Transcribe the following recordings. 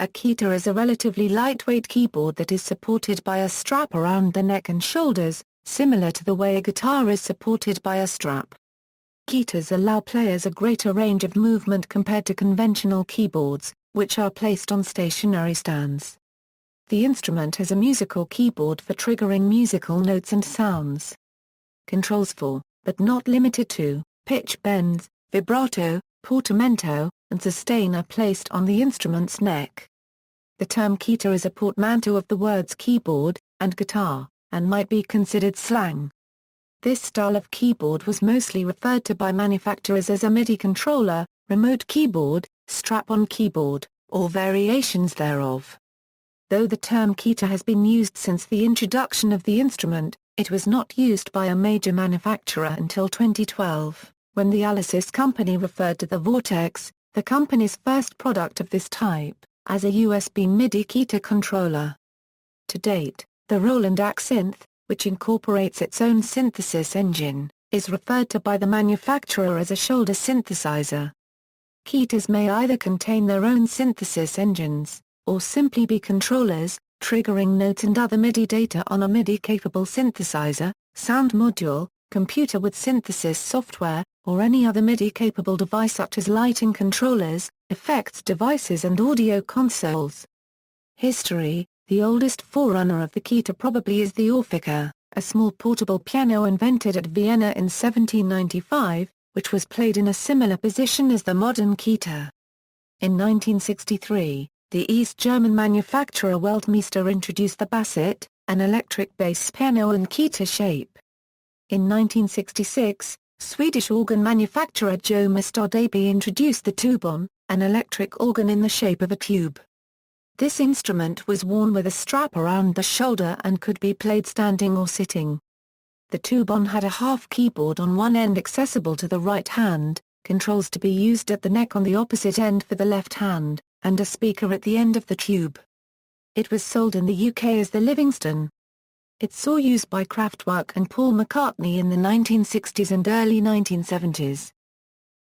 A keytar is a relatively lightweight keyboard that is supported by a strap around the neck and shoulders, similar to the way a guitar is supported by a strap. Keytars allow players a greater range of movement compared to conventional keyboards, which are placed on stationary stands. The instrument has a musical keyboard for triggering musical notes and sounds. Controls for, but not limited to, pitch bends, vibrato, portamento, and sustain are placed on the instrument's neck. The term keytar is a portmanteau of the words keyboard and guitar, and might be considered slang. This style of keyboard was mostly referred to by manufacturers as a MIDI controller, remote keyboard, strap-on keyboard, or variations thereof. Though the term keytar has been used since the introduction of the instrument, it was not used by a major manufacturer until 2012, when the Alesis company referred to the Vortex, the company's first product of this type, as a USB MIDI Keytar Controller. To date, the Roland AX-Synth, which incorporates its own synthesis engine, is referred to by the manufacturer as a shoulder synthesizer. Keytars may either contain their own synthesis engines, or simply be controllers, triggering notes and other MIDI data on a MIDI-capable synthesizer, sound module, computer with synthesis software, or any other MIDI-capable device such as lighting controllers, effects devices and audio consoles. History: the oldest forerunner of the keytar probably is the Orphica, a small portable piano invented at Vienna in 1795, which was played in a similar position as the modern keytar. In 1963, the East German manufacturer Weltmeister introduced the basset, an electric bass piano in keytar shape. In 1966, Swedish organ manufacturer Joe Mastadaby introduced the tubon, an electric organ in the shape of a tube. This instrument was worn with a strap around the shoulder and could be played standing or sitting. The tubon had a half keyboard on one end accessible to the right hand, controls to be used at the neck on the opposite end for the left hand, and a speaker at the end of the tube. It was sold in the UK as the Livingston. It saw use by Kraftwerk and Paul McCartney in the 1960s and early 1970s.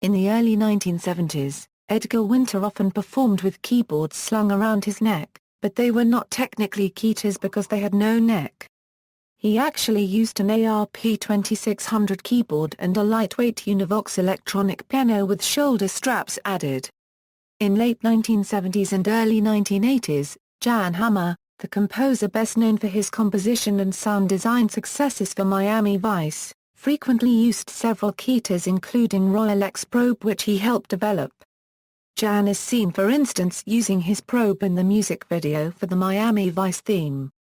In the early 1970s, Edgar Winter often performed with keyboards slung around his neck, but they were not technically keytars because they had no neck. He actually used an ARP-2600 keyboard and a lightweight Univox electronic piano with shoulder straps added. In late 1970s and early 1980s, Jan Hammer, the composer best known for his composition and sound design successes for Miami Vice, frequently used several keytars including Royal X Probe which he helped develop. Jan is seen for instance using his probe in the music video for the Miami Vice theme.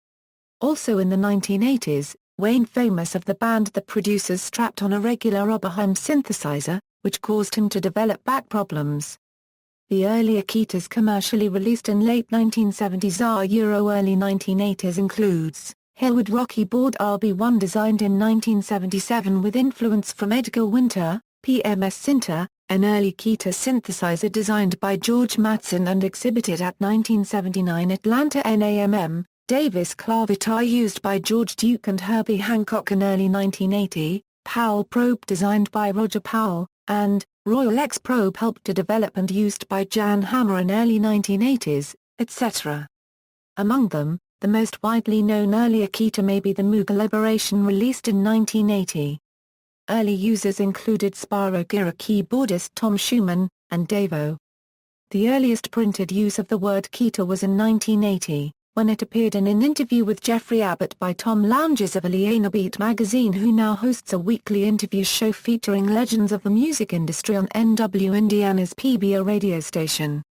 Also in the 1980s, Wayne Famous of the band The Producers strapped on a regular Oberheim synthesizer, which caused him to develop back problems. The earlier keytars commercially released in late 1970s or early 1980s includes, Hillwood Rocky Board RB1 designed in 1977 with influence from Edgar Winter, PMS Synter, an early keytar synthesizer designed by George Mattson and exhibited at 1979 Atlanta NAMM, Davis Clavitar used by George Duke and Herbie Hancock in early 1980, Powell Probe designed by Roger Powell, and Royal X Probe helped to develop and used by Jan Hammer in early 1980s, etc. Among them, the most widely known earlier keytar may be the Moog Liberation released in 1980. Early users included Spyro Gyra keyboardist Tom Schumann, and Davo. The earliest printed use of the word keytar was in 1980, when it appeared in an interview with Jeffrey Abbott by Tom Lounges of Aliena Beat magazine, who now hosts a weekly interview show featuring legends of the music industry on NW Indiana's PBO radio station.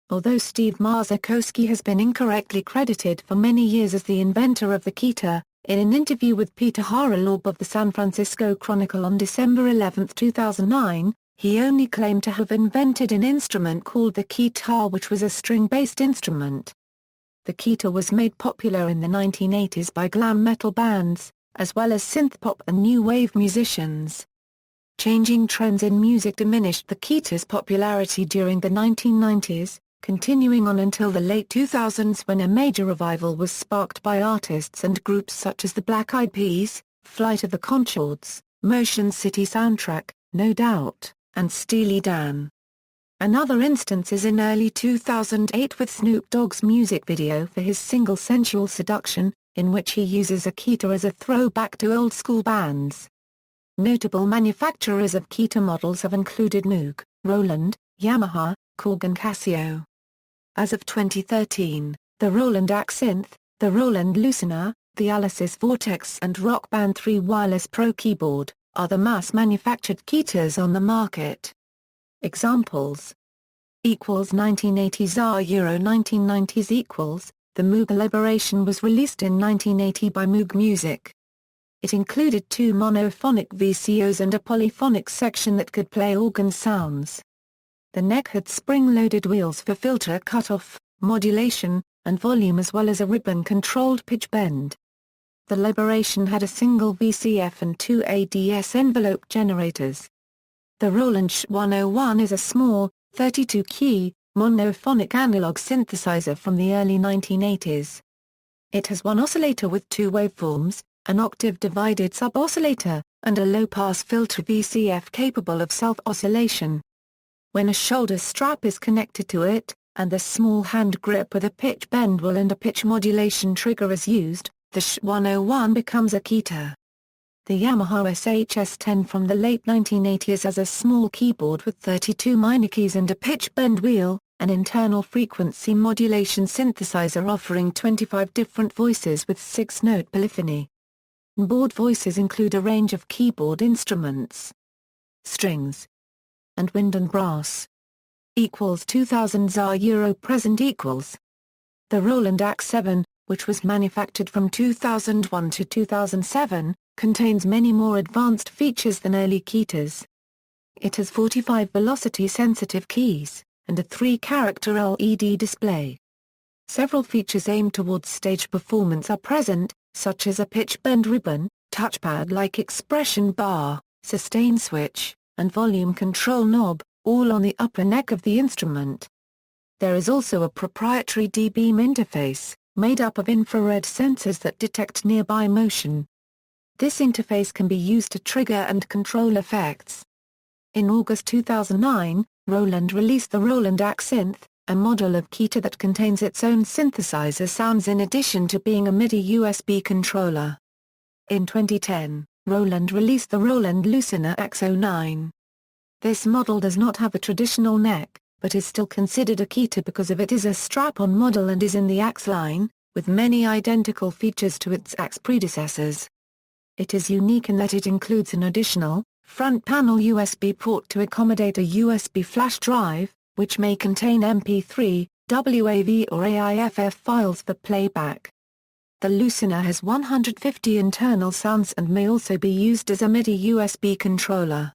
Although Steve Marzakowski has been incorrectly credited for many years as the inventor of the keytar, in an interview with Peter Harrelorb of the San Francisco Chronicle on December 11, 2009, he only claimed to have invented an instrument called the Keytar, which was a string-based instrument. The keytar was made popular in the 1980s by glam metal bands, as well as synthpop and new wave musicians. Changing trends in music diminished the keytar's popularity during the 1990s, continuing on until the late 2000s when a major revival was sparked by artists and groups such as the Black Eyed Peas, Flight of the Conchords, Motion City Soundtrack, No Doubt, and Steely Dan. Another instance is in early 2008 with Snoop Dogg's music video for his single Sensual Seduction, in which he uses a Keytar as a throwback to old-school bands. Notable manufacturers of Keytar models have included Moog, Roland, Yamaha, Korg and Casio. As of 2013, the Roland AX-Synth, the Roland Lucina, the Alesis Vortex and Rock Band 3 Wireless Pro Keyboard are the mass-manufactured Keytars on the market. Examples 1980s Euro 1990s The Moog Liberation was released in 1980 by Moog Music. It included two monophonic VCOs and a polyphonic section that could play organ sounds. The neck had spring-loaded wheels for filter cutoff, modulation, and volume as well as a ribbon-controlled pitch bend. The Liberation had a single VCF and two ADS envelope generators. The Roland Sh-101 is a small, 32-key, monophonic analog synthesizer from the early 1980s. It has one oscillator with two waveforms, an octave-divided sub-oscillator, and a low-pass filter VCF capable of self-oscillation. When a shoulder strap is connected to it, and the small hand grip with a pitch bend wheel and a pitch modulation trigger is used, the Sh-101 becomes a Keytar. The Yamaha SHS-10 from the late 1980s has a small keyboard with 32 minor keys and a pitch bend wheel, an internal frequency modulation synthesizer offering 25 different voices with 6-note polyphony. Board voices include a range of keyboard instruments, strings, and wind and brass. 2000 ZAR Euro present equals. The Roland AX-7, which was manufactured from 2001 to 2007, contains many more advanced features than early Keytars. It has 45 velocity-sensitive keys, and a 3-character LED display. Several features aimed towards stage performance are present, such as a pitch bend ribbon, touchpad-like expression bar, sustain switch, and volume control knob, all on the upper neck of the instrument. There is also a proprietary D-beam interface, made up of infrared sensors that detect nearby motion. This interface can be used to trigger and control effects. In August 2009, Roland released the Roland AX-Synth, a model of Keytar that contains its own synthesizer sounds in addition to being a MIDI USB controller. In 2010, Roland released the Roland Lucina X09. This model does not have a traditional neck, but is still considered a Keytar because of it is a strap-on model and is in the AX line, with many identical features to its AX predecessors. It is unique in that it includes an additional, front panel USB port to accommodate a USB flash drive, which may contain MP3, WAV or AIFF files for playback. The Lucina has 150 internal sounds and may also be used as a MIDI USB controller.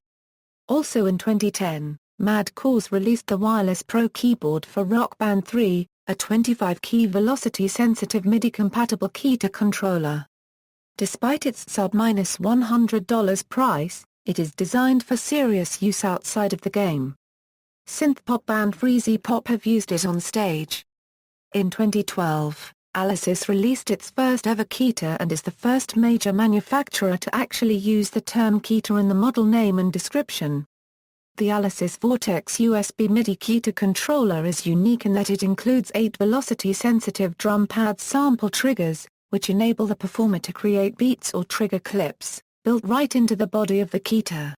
Also in 2010, Mad Cause released the Wireless Pro Keyboard for Rock Band 3, a 25-key velocity-sensitive MIDI-compatible Keytar controller. Despite its sub-$100 price, it is designed for serious use outside of the game. Synth-pop band Freezy Pop have used it on stage. In 2012, Alesis released its first-ever Keytar and is the first major manufacturer to actually use the term Keytar in the model name and description. The Alesis Vortex USB MIDI Keytar Controller is unique in that it includes 8 velocity-sensitive drum pad sample triggers, which enable the performer to create beats or trigger clips, built right into the body of the Keytar.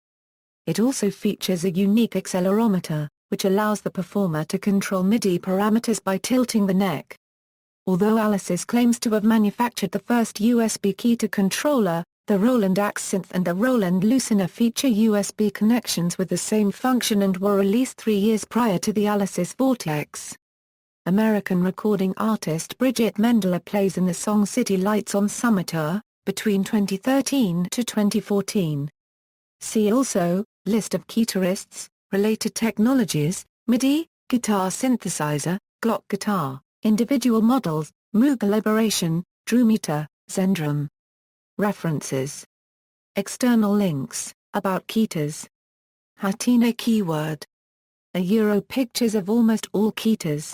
It also features a unique accelerometer, which allows the performer to control MIDI parameters by tilting the neck. Although Alesis claims to have manufactured the first USB Keytar controller, the Roland AX-Synth and the Roland Lucina feature USB connections with the same function and were released 3 years prior to the Alesis Vortex. American recording artist Bridget Mendler plays in the song City Lights on Summer Tour, between 2013 to 2014. See also, List of Keytarists, related technologies, MIDI, guitar synthesizer, Glock guitar, individual models, Moog Liberation, Drummeter, Zendrum. References. External links, about Keytars. Hatino keyword. A Euro pictures of almost all Keytars.